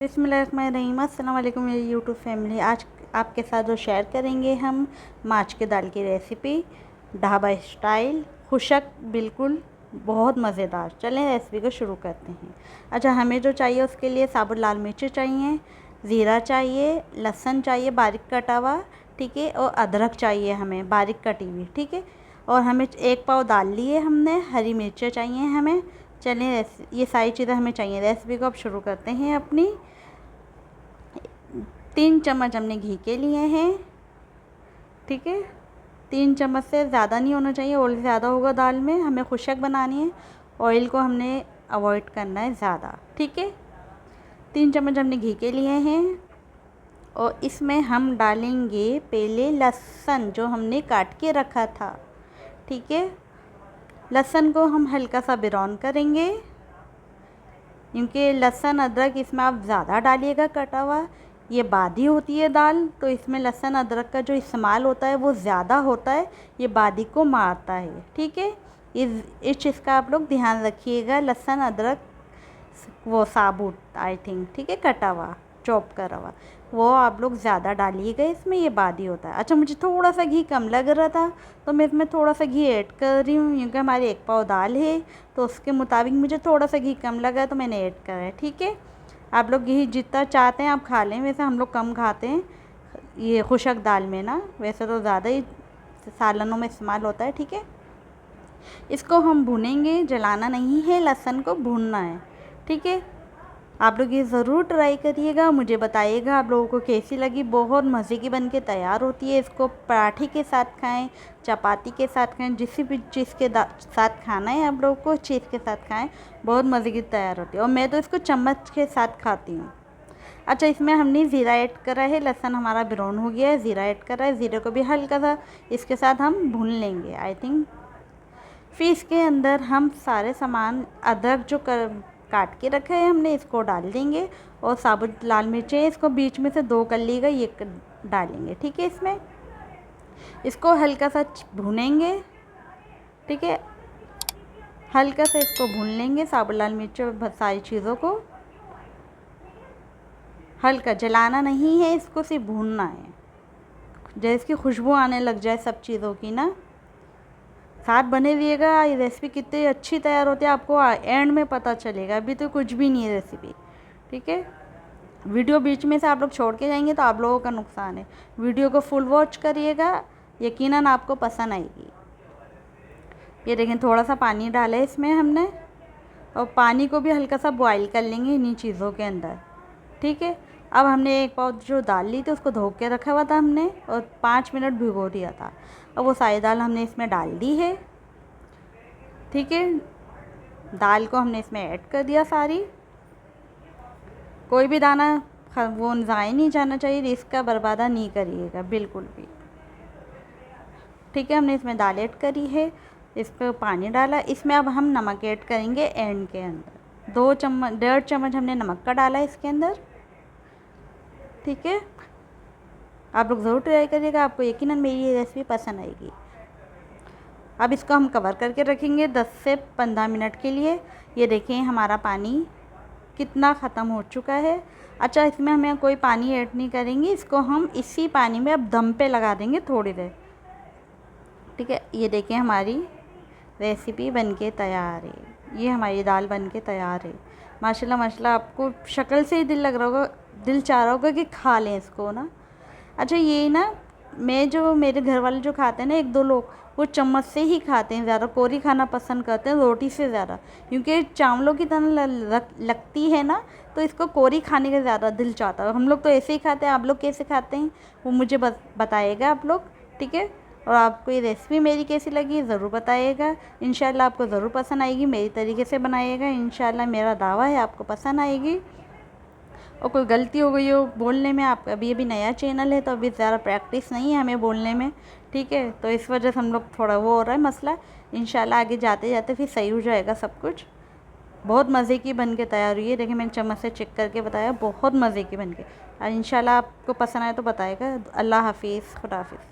बिस्मिल्लाहिर्रहमानिर्रहीम। अस्सलाम वालेकुम मेरी यूट्यूब फैमिली। आज आपके साथ जो शेयर करेंगे हम माच की दाल की रेसिपी, ढाबा स्टाइल, खुशक, बिल्कुल बहुत मज़ेदार। चलें रेसिपी को शुरू करते हैं। अच्छा, हमें जो चाहिए उसके लिए साबुत लाल मिर्च चाहिए, ज़ीरा चाहिए, लहसुन चाहिए बारीक कटा हुआ, ठीक है, और अदरक चाहिए हमें बारीक कटी हुई, ठीक है। और हमें 1 पाव दाल लिए हमने, हरी मिर्चें चाहिए हमें। चलिए ये सारी चीज़ें हमें चाहिए। रेसिपी को अब शुरू करते हैं अपनी। 3 चम्मच हमने घी के लिए हैं, ठीक है। 3 चम्मच से ज़्यादा नहीं होना चाहिए, ऑयल ज़्यादा होगा दाल में। हमें खुशक बनानी है, ऑयल को हमने अवॉइड करना है ज़्यादा, ठीक है। 3 चम्मच हमने घी के लिए हैं और इसमें हम डालेंगे पहले लहसुन जो हमने काट के रखा था, ठीक है। लहसुन को हम हल्का सा ब्राउन करेंगे, क्योंकि लहसुन अदरक इसमें आप ज़्यादा डालिएगा कटा हुआ। ये बादी होती है दाल, तो इसमें लहसुन अदरक का जो इस्तेमाल होता है वो ज़्यादा होता है, ये बादी को मारता है, ठीक है। इस चीज़ का आप लोग ध्यान रखिएगा। लहसुन अदरक वो साबुत आई थिंक, ठीक है, कटा हुआ चॉप करा हुआ, वो आप लोग ज़्यादा डालिएगा इसमें, ये बादी होता है। अच्छा, मुझे थोड़ा सा घी कम लग रहा था तो मैं इसमें थोड़ा सा घी ऐड कर रही हूँ, क्योंकि हमारी 1 पाव दाल है तो उसके मुताबिक मुझे थोड़ा सा घी कम लगा तो मैंने ऐड करा है, ठीक है। आप लोग घी जितना चाहते हैं आप खा लें, वैसे हम लोग कम खाते हैं ये खुशक दाल में ना, वैसे तो ज़्यादा ही सालनों में इस्तेमाल होता है, ठीक है। इसको हम भुनेंगे, जलाना नहीं है, लहसुन को भूनना है, ठीक है। आप लोग ये ज़रूर ट्राई करिएगा, मुझे बताइएगा आप लोगों को कैसी लगी। बहुत मज़े की बन के तैयार होती है। इसको पराठे के साथ खाएं, चपाती के साथ खाएं, जिस भी चीज़ के साथ खाना है आप लोगों को, चीज़ के साथ खाएं, बहुत मज़े की तैयार होती है। और मैं तो इसको चम्मच के साथ खाती हूँ। अच्छा, इसमें हमने ज़ीरा ऐड करा है, लहसुन हमारा ब्राउन हो गया है, ज़ीरा ऐड करा है, ज़ीरे को भी हल्का सा इसके साथ हम भून लेंगे आई थिंक। फिर इसके अंदर हम सारे सामान, अदरक जो काट के रखा है हमने, इसको डाल देंगे। और साबुत लाल मिर्चें इसको बीच में से 2 कली का ये डालेंगे, ठीक है। इसमें इसको हल्का सा भूनेंगे, ठीक है। हल्का सा इसको भून लेंगे, साबुत लाल मिर्च और सारी चीज़ों को हल्का, जलाना नहीं है, इसको सिर्फ भूनना है, जैसे इसकी खुशबू आने लग जाए सब चीज़ों की ना। साथ बने रहिएगा, ये रेसिपी कितनी अच्छी तैयार होती है आपको एंड में पता चलेगा, अभी तो कुछ भी नहीं है रेसिपी, ठीक है। वीडियो बीच में से आप लोग छोड़ के जाएंगे तो आप लोगों का नुकसान है। वीडियो को फुल वॉच करिएगा, यकीनन आपको पसंद आएगी। ये देखें, थोड़ा सा पानी डाला है इसमें हमने, और पानी को भी हल्का सा बॉईल कर लेंगे इन्हीं चीज़ों के अंदर, ठीक है। अब हमने 1 पाव जो दाल ली थी उसको धो के रखा हुआ था हमने, और 5 मिनट भिगो दिया था। अब वो सारी दाल हमने इसमें डाल दी है, ठीक है। दाल को हमने इसमें ऐड कर दिया सारी। कोई भी दाना वो ज़ाया नहीं जाना चाहिए, रिस्क का बर्बादा नहीं करिएगा बिल्कुल भी, ठीक है। हमने इसमें दाल ऐड करी है, इस पर पानी डाला। इसमें अब हम नमक ऐड करेंगे एंड के अंदर। 2 चम्मच 1.5 चम्मच हमने नमक का डाला इसके अंदर, ठीक है। आप लोग ज़रूर ट्राई करिएगा, आपको यकीनन मेरी ये रेसिपी पसंद आएगी। अब इसको हम कवर करके रखेंगे 10 से 15 मिनट के लिए। ये देखें हमारा पानी कितना ख़त्म हो चुका है। अच्छा, इसमें हमें कोई पानी ऐड नहीं करेंगे, इसको हम इसी पानी में अब दम पे लगा देंगे थोड़ी देर, ठीक है। ये देखें हमारी रेसिपी बनके तैयार है, ये हमारी दाल बनके तैयार है। माशाल्लाह माशाल्लाह, आपको शक्ल से ही दिल लग रहा होगा, दिल चाह रहा होगा कि खा लें इसको ना। अच्छा, ये ना मैं जो मेरे घर वाले जो खाते हैं ना 1-2 लोग, वो चम्मच से ही खाते हैं, ज़्यादा कोरी खाना पसंद करते हैं रोटी से ज़्यादा, क्योंकि चावलों की तरह लगती है ना, तो इसको कोरी खाने का ज़्यादा दिल चाहता है। हम लोग तो ऐसे ही खाते हैं, आप लोग कैसे खाते हैं वो मुझे बताइएगा आप लोग, ठीक है। और आपको ये रेसिपी मेरी कैसी लगी ज़रूर बताइएगा। इंशाल्लाह आपको ज़रूर पसंद आएगी, मेरी तरीके से बनाइएगा, इंशाल्लाह मेरा दावा है आपको पसंद आएगी। और कोई गलती हो गई हो बोलने में, आपका अभी नया चैनल है तो अभी ज़्यादा प्रैक्टिस नहीं है हमें बोलने में, ठीक है, तो इस वजह से हम लोग थोड़ा वो हो रहा है मसला। इंशाल्लाह आगे जाते जाते फिर सही हो जाएगा सब कुछ। बहुत मज़े की बन के तैयार हुई है, देखिए मैंने चम्मच से चेक करके बताया, बहुत मज़े की बन के। और इंशाल्लाह आपको पसंद आए तो बताएगा। अल्लाह हाफिज़, खुदा हाफिज़।